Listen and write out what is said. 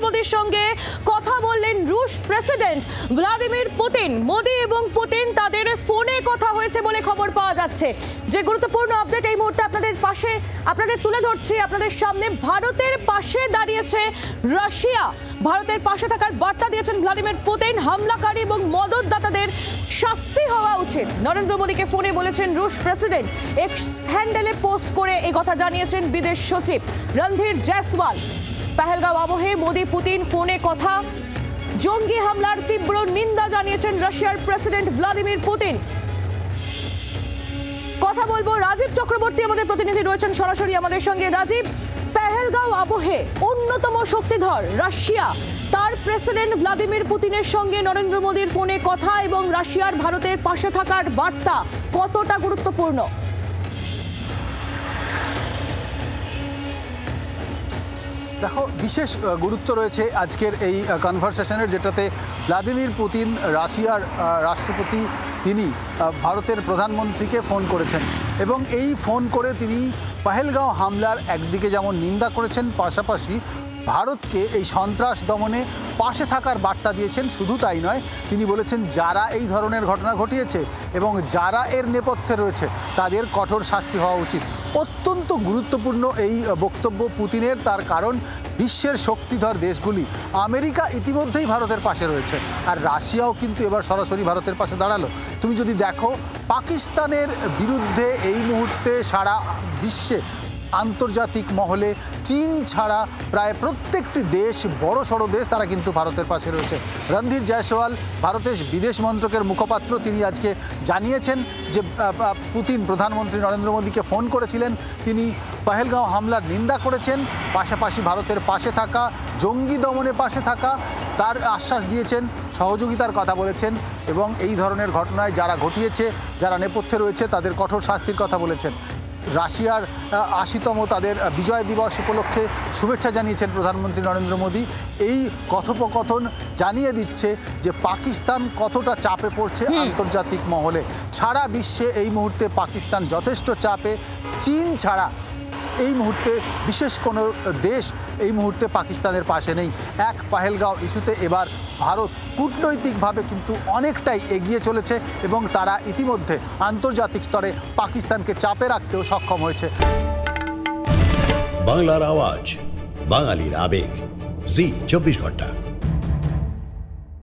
মোদীর সঙ্গে কথা বললেন রুশ প্রেসিডেন্ট ভ্লাদিমির পুতিন। মোদী এবং পুতিন তাদের ফোনে কথা হয়েছে বলে খবর পাওয়া যাচ্ছে। যে গুরুত্বপূর্ণ আপডেট এই মুহূর্তে আপনাদের তুলে ধরছি আপনাদের সামনে। ভারতের পাশে দাঁড়িয়েছে রাশিয়া। ভারতের পাশে থাকার বার্তা দিয়েছেন ভ্লাদিমির পুতিন। হামলাকারী এবং মদতদাতাদের শাস্তি হওয়া উচিত নরেন্দ্র মোদীকে ফোনে বলেছেন রুশ প্রেসিডেন্ট। এক্স হ্যান্ডেলে পোস্ট করে এই কথা জানিয়েছেন বিদেশ সচিব রণধীর জয়সওয়াল। পেহেলগাঁও আবহে মোদী পুতিন ফোনে কথা। জঙ্গি হামলার তীব্র নিন্দা জানিয়েছেন রাশিয়ার প্রেসিডেন্ট ভ্লাদিমির পুতিন। কথা বলবো রাজীব চক্রবর্তী, আমাদের প্রতিনিধি রয়েছেন সরাসরি আমাদের সঙ্গে। রাজীব, পেহেলগাঁও আবহে অন্যতম শক্তিধর রাশিয়া, তার প্রেসিডেন্ট ভ্লাদিমির পুতিনের সঙ্গে নরেন্দ্র মোদীর ফোনে কথা এবং রাশিয়ার ভারতের পাশে থাকার বার্তা কতটা গুরুত্বপূর্ণ? দেখো, বিশেষ গুরুত্ব রয়েছে আজকের এই কনভারসেশনের, যেটাতে ভ্লাদিমির পুতিন রাশিয়ার রাষ্ট্রপতি তিনি ভারতের প্রধানমন্ত্রীকে ফোন করেছেন এবং এই ফোন করে তিনি পেহেলগাঁও হামলার একদিকে যেমন নিন্দা করেছেন, পাশাপাশি ভারতকে এই সন্ত্রাস দমনে পাশে থাকার বার্তা দিয়েছেন। শুধু তাই নয়, তিনি বলেছেন যারা এই ধরনের ঘটনা ঘটিয়েছে এবং যারা এর নেপথ্যে রয়েছে তাদের কঠোর শাস্তি হওয়া উচিত। অত্যন্ত গুরুত্বপূর্ণ এই বক্তব্য পুতিনের, তার কারণ বিশ্বের শক্তিধর দেশগুলি, আমেরিকা ইতিমধ্যেই ভারতের পাশে রয়েছে আর রাশিয়াও কিন্তু এবার সরাসরি ভারতের পাশে দাঁড়ালো। তুমি যদি দেখো, পাকিস্তানের বিরুদ্ধে এই মুহূর্তে সারা বিশ্বে আন্তর্জাতিক মহলে চীন ছাড়া প্রায় প্রত্যেকটি দেশ, বড় সড়ো দেশ, তারা কিন্তু ভারতের পাশে রয়েছে। রণধীর জয়সওয়াল, ভারতের বিদেশ মন্ত্রকের মুখপাত্র, তিনি আজকে জানিয়েছেন যে পুতিন প্রধানমন্ত্রী নরেন্দ্র মোদীকে ফোন করেছিলেন, তিনি পেহেলগাঁও হামলার নিন্দা করেছেন, পাশাপাশি ভারতের পাশে থাকা, জঙ্গি দমনে পাশে থাকা তার আশ্বাস দিয়েছেন, সহযোগিতার কথা বলেছেন এবং এই ধরনের ঘটনায় যারা ঘটিয়েছে, যারা নেপথ্যে রয়েছে তাদের কঠোর শাস্তির কথা বলেছেন। রাশিয়ার ৮০তম তাদের বিজয় দিবস উপলক্ষে শুভেচ্ছা জানিয়েছেন প্রধানমন্ত্রী নরেন্দ্র মোদী। এই কথোপকথন জানিয়ে দিচ্ছে যে পাকিস্তান কতটা চাপে পড়ছে আন্তর্জাতিক মহলে। সারা বিশ্বে এই মুহূর্তে পাকিস্তান যথেষ্ট চাপে। চীন ছাড়া এই মুহূর্তে বিশেষ কোনো দেশ এই মুহূর্তে পাকিস্তানের পাশে নেই। এক পেহেলগাঁও ইস্যুতে এবার ভারত কূটনৈতিকভাবে কিন্তু অনেকটাই এগিয়ে চলেছে এবং তারা ইতিমধ্যে আন্তর্জাতিক স্তরে পাকিস্তানকে চাপে রাখতেও সক্ষম হয়েছে। বাংলার আওয়াজ, বাঙালির আবেগ, জি 24 ঘন্টা।